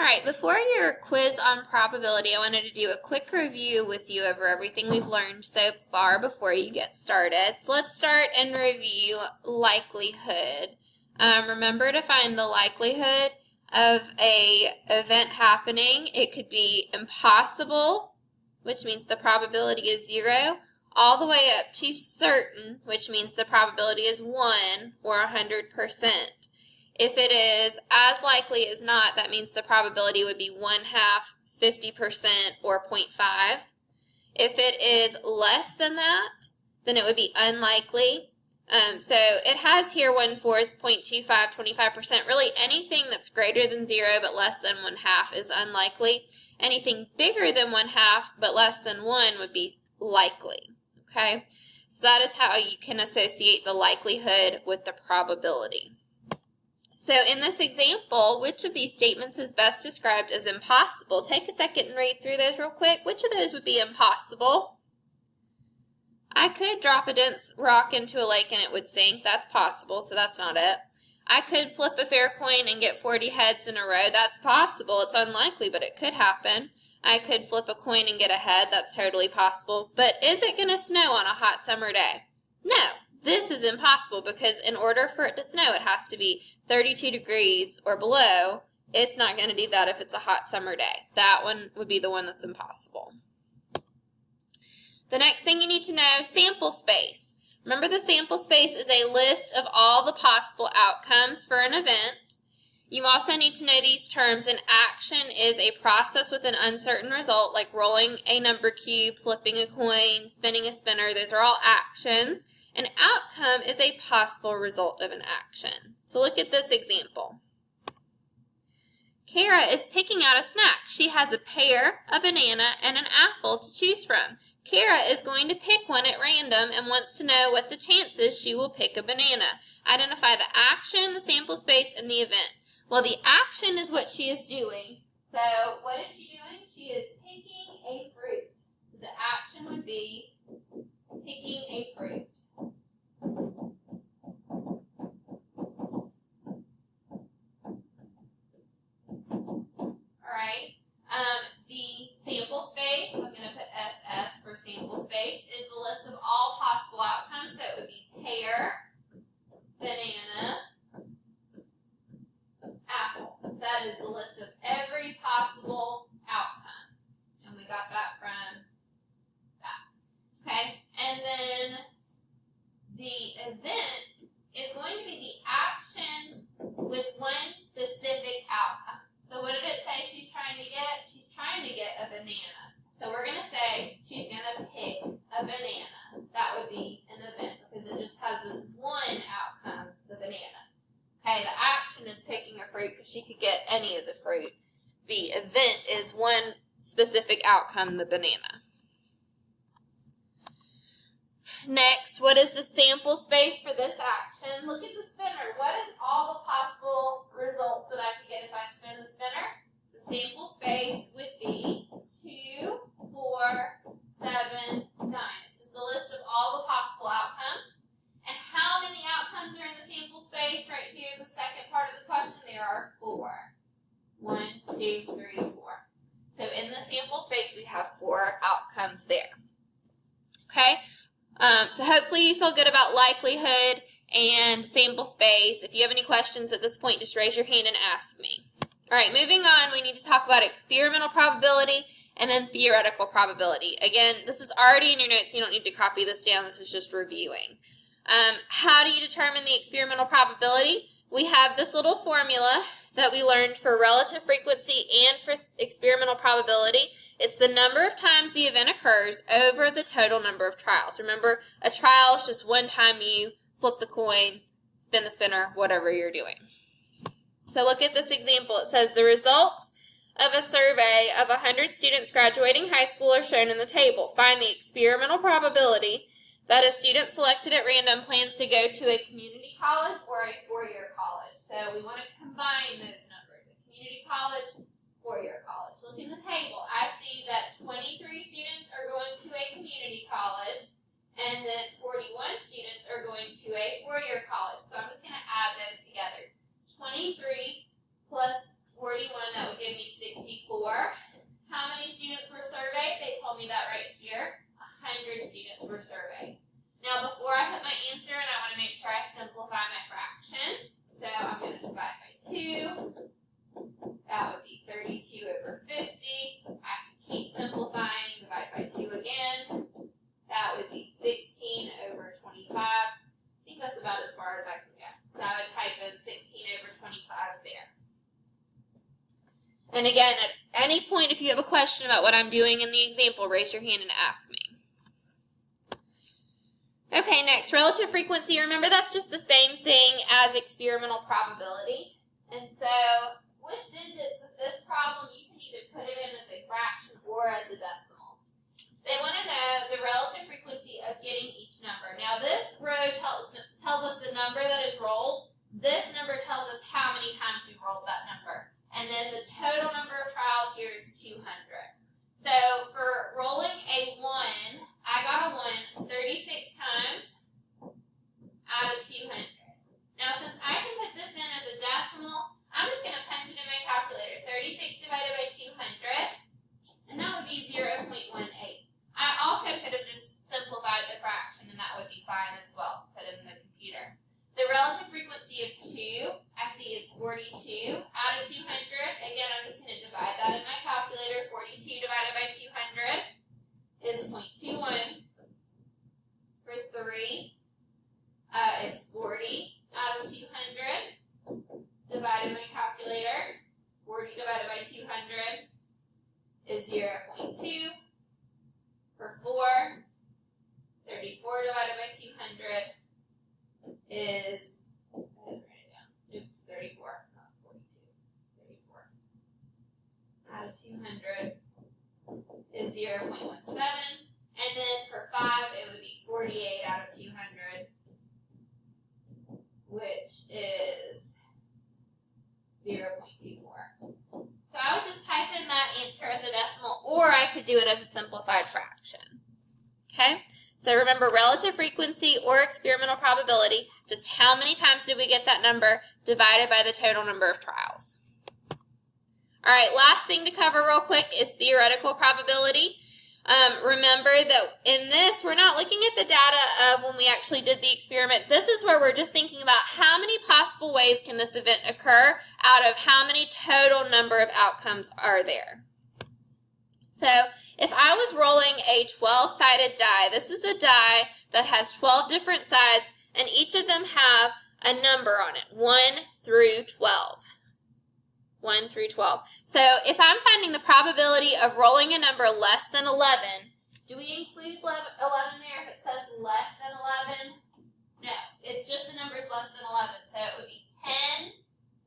Alright, before your quiz on probability, I wanted to do a quick review with you over everything we've learned so far before you get started. So let's start and review likelihood. Remember to find the likelihood of an event happening. It could be impossible, which means the probability is 0, all the way up to certain, which means the probability is 1 or 100%. If it is as likely as not, that means the probability would be 1/2, 50%, or 0.5. If it is less than that, then it would be unlikely. So it has here 1/4, 0.25, 25%. Really anything that's greater than 0 but less than 1/2 is unlikely. Anything bigger than 1/2 but less than 1 would be likely. Okay, so that is how you can associate the likelihood with the probability. So in this example, which of these statements is best described as impossible? Take a second and read through those real quick. Which of those would be impossible? I could drop a dense rock into a lake and it would sink. That's possible, so that's not it. I could flip a fair coin and get 40 heads in a row. That's possible. It's unlikely, but it could happen. I could flip a coin and get a head. That's totally possible. But is it going to snow on a hot summer day? No. This is impossible because in order for it to snow, it has to be 32 degrees or below. It's not going to do that if it's a hot summer day. That one would be the one that's impossible. The next thing you need to know, sample space. Remember, the sample space is a list of all the possible outcomes for an event. You also need to know these terms. An action is a process with an uncertain result, like rolling a number cube, flipping a coin, spinning a spinner. Those are all actions. An outcome is a possible result of an action. So look at this example. Kara is picking out a snack. She has a pear, a banana, and an apple to choose from. Kara is going to pick one at random and wants to know what the chance is she will pick a banana. Identify the action, the sample space, and the event. Well, the action is what she is doing. So what is she doing? She is picking a fruit. So the action would be picking a fruit. Alright, the sample space, I'm going to put SS for sample space, is the list of all possible outcomes. So it would be pear, banana, apple. That is the list of every possible outcome. And we got that from that. Okay, and then the event is going to be the action with one specific outcome. So what did it say she's trying to get? She's trying to get a banana. So we're going to say she's going to pick a banana. That would be an event because it just has this one outcome, the banana. Okay, the action is picking a fruit because she could get any of the fruit. The event is one specific outcome, the banana. Next, what is the sample space for this action? Look at the spinner. What is all the possible results that I could get if I spin the spinner? The sample space would be 2, 4, 7, 9. It's just a list of all the possible outcomes. And how many outcomes are in the sample space? Right here, the second part of the question, there are 4. 1, 2, 3, 4. So in the sample space, we have 4 outcomes there. Okay? So hopefully you feel good about likelihood and sample space. If you have any questions at this point, just raise your hand and ask me. All right, moving on, we need to talk about experimental probability and then theoretical probability. Again, this is already in your notes, so you don't need to copy this down. This is just reviewing. How do you determine the experimental probability? We have this little formula that we learned for relative frequency and for experimental probability. It's the number of times the event occurs over the total number of trials. Remember, a trial is just one time you flip the coin, spin the spinner, whatever you're doing. So look at this example. It says the results of a survey of 100 students graduating high school are shown in the table. Find the experimental probability that a student selected at random plans to go to a community college or a four-year college. So we want to combine those numbers. A community college, four-year college. Look in the table. I see that 23 students are going to a community college and then 41 students are going to a four-year college. So I'm just going to add those together. 23 plus 41, that would give me 60. told me that right here. 100 students were surveyed. Now, before I put my answer in, I want to make sure I simplify my fraction. So I'm going to divide by 2. That would be 32 over 50. I can keep simplifying, divide by 2 again. That would be 16 over 25. I think that's about as far as I can get. So I would type in 16 over 25 there. And again, at any point, if you have a question about what I'm doing in the example, raise your hand and ask me. Okay, next, relative frequency. Remember, that's just the same thing as experimental probability. And so, with digits, with this problem, you can either put it in as a fraction or as a decimal. They want to know the relative frequency of getting each number. Now, this row tells us the number that is rolled. This number tells us how many times we rolled that number. And then the total number of trials here is 200. So for rolling a 1, I got a 1 36 times out of 200. Now since I can put this in as a decimal, I'm just going to punch it in my calculator. 36 divided by 200, and that would be 0.18. I also could have just simplified the fraction, and that would be fine as well to put in the computer. The relative frequency of 2, I see is 42 out of 200. Again, I'm just going to divide that in my calculator. 42 divided by 200 is 0.21. For 3, it's 40 out of 200. Divide in my calculator. 40 divided by 200 is 0.2. For 4, 34 divided by 200 is, I didn't write it down. Oops, 34, not 42. 34 out of 200 is 0.17. And then for 5, it would be 48 out of 200, which is 0.24. So I was just typing that answer as a decimal, or I could do it as a simplified fraction. Okay? So remember, relative frequency or experimental probability, just how many times did we get that number divided by the total number of trials. All right, last thing to cover real quick is theoretical probability. Remember that in this, we're not looking at the data of when we actually did the experiment. This is where we're just thinking about how many possible ways can this event occur out of how many total number of outcomes are there. So if I was rolling a 12-sided die, this is a die that has 12 different sides, and each of them have a number on it, 1 through 12. 1 through 12. So if I'm finding the probability of rolling a number less than 11, do we include 11 there if it says less than 11? No, it's just the numbers less than 11. So it would be 10,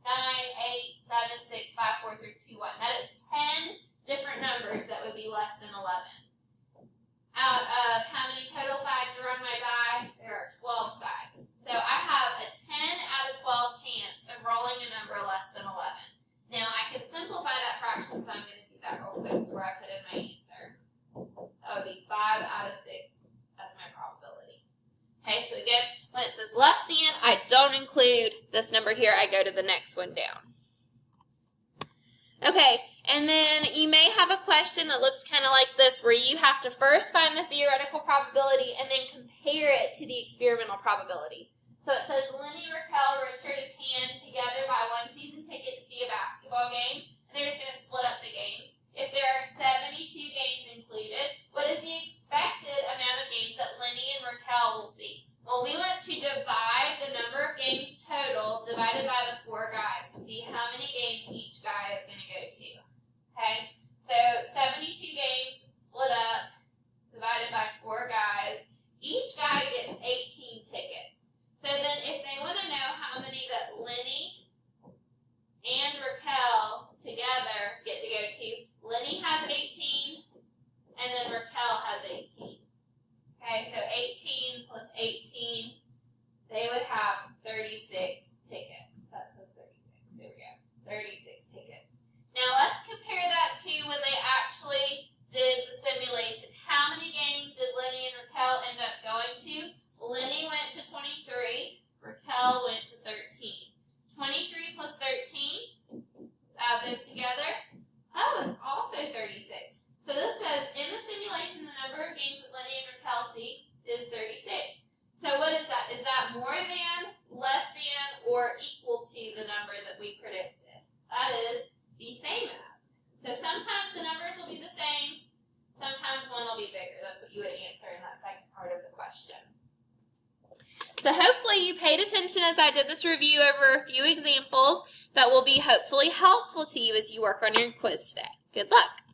9, 8, 7, 6, 5, 4, 3, 2, 1. That is 10 different numbers that would be less than 11. Out of how many total sides are on my die? There are 12 sides. So I have a 10 out of 12 chance of rolling a number less than 11. Now I can simplify that fraction, so I'm going to do that real quick before I put in my answer. That would be 5 out of 6. That's my probability. Okay, so again, when it says less than, I don't include this number here. I go to the next one down. Okay, and then you may have a question that looks kind of like this, where you have to first find the theoretical probability and then compare it to the experimental probability. So it says Lenny, Raquel, Richard, and Pan together buy one season ticket to see a basketball game, and they're just going to split up the games. If there are 72 games included, what is the expected amount of games that Lenny and Raquel will see? Well, we want to divide the number of games total divided by the 4 guys to see how many games each guy is going to go to. Okay, so 72 games split up, divided by 4 guys. Each guy gets 18 tickets. So then if they want to know how many that Lenny and Raquel together get to go to, Lenny has 18, and then Raquel has 18. Okay, so 18 plus 18, they would have 36 tickets. That says 36. There we go. 36 tickets. Now let's compare that to when they actually did the simulation. How many games did Lenny and Raquel end up going to? Lenny went to 23. Raquel went to 13. 23 plus 13, add those together. Oh, it's also 36. So this says in the simulation, So what is that? Is that more than, less than, or equal to the number that we predicted? That is the same as. So sometimes the numbers will be the same, sometimes one will be bigger. That's what you would answer in that second part of the question. So hopefully you paid attention as I did this review over a few examples that will be hopefully helpful to you as you work on your quiz today. Good luck.